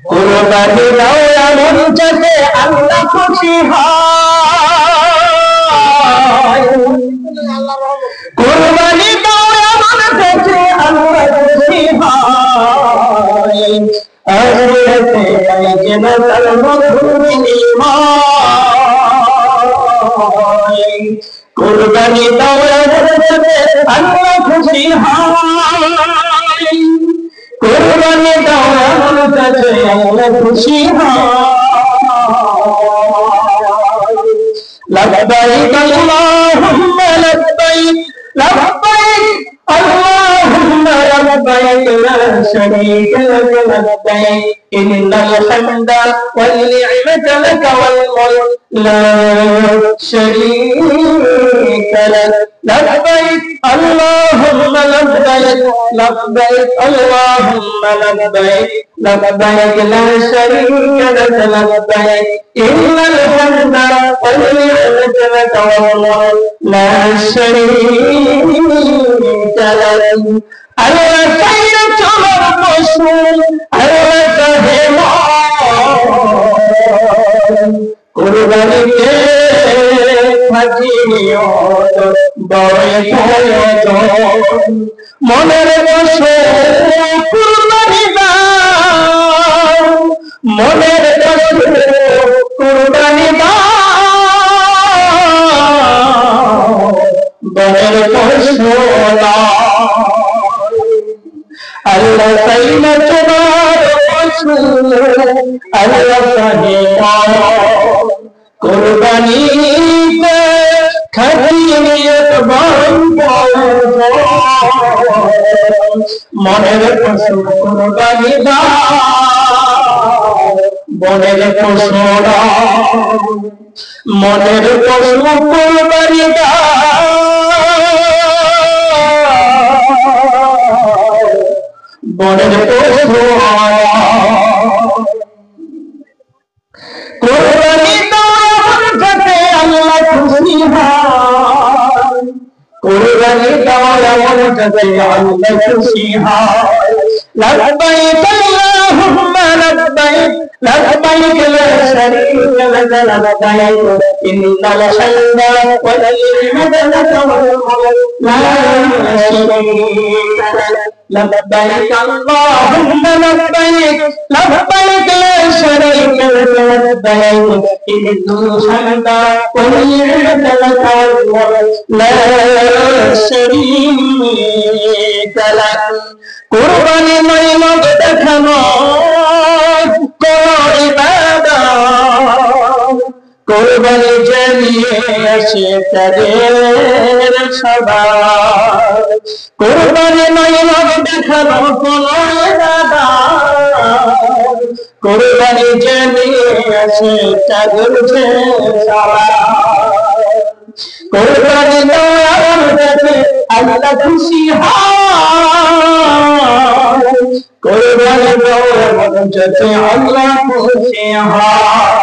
কুরবানি দাও এমন যাতে আল্লাহ খুশি হয়, কুরবানি দাও এমন যাতে আল্লাহ খুশি হয়, আখিরাতে জান্নাতুল মধুর নিয়ামত। কুরবানি দাও এমন যাতে আল্লাহ খুশি হয়, কুরবানি দাও এমন যাতে আল্লাহ খুশি হয়। লব্বাইক আল্লাহুম্মা লব্বাইক, লব্বাইক আল্লাহুম্মা লব্বাইক, লা শারীকা লাক লব্বাইক, ইন্নাল হামদা ওয়াল নি'মাতা লাক ওয়াল মুলক লা শারীকা লাক। লব্বাইক আল্লাহুম্মা লব্বাইক, লব্বাইক আল্লাহুম্মা লব্বাইক, লব্বাইক লা শারীকা লাক লব্বাইক, ইন্নাল হামদা ওয়াল নি'মাতা লাক ওয়াল মুলক লা শারীকা লাক। আল্লাহ চাইলে চলার মশহুর, আল্লাহ চাহে মন, কুরবানিতে ফাজিও বড় প্রয়োজন। মনের বসে কুরবানি দাও, মনের বসে কুরবানি দাও, মনের বসে আল্লাহ চাইলে তোমার মশহুর, আল্লাহ চাহে কুরবানিতে খাতিরিয়ত মনের পশু কুরবানি দাও, মনের পশু মনের পশু কুরবানি দাও, মনের পশু কুরবানি দাও যাতে আল্লাহ খুশি হয়, কুরবানি দাও যাতে আল্লাহ খুশি হয়। লব্বাইক আল্লাহুম্মা লব্বাইক, লব্বাইক লা শারীকা লাক লব্বাইক, ইন্নাল হামদা ওয়াল নি'মাতা লাক ওয়াল মুলক লা শারীকা লাক। لبيك اللهم لبيك، لبيك لا شريك لك لبيك، إن الحمد والنعمة لك والملك لا شريك لك। কুরবানি মাইমত দেখানো কোন ইবাদত, কুরবানি জানিয়ে আসে তাদের সবাই। কুরবানি মাইমত দেখানো কোন ইবাদত, কুরবানি জানিয়ে আসে তাদের সবাই। কুরবানি দেওয়ার যাতে আল্লাহ খুশি হয়, কুরবানি দেওয়ার যাতে আল্লাহ খুশি হয়।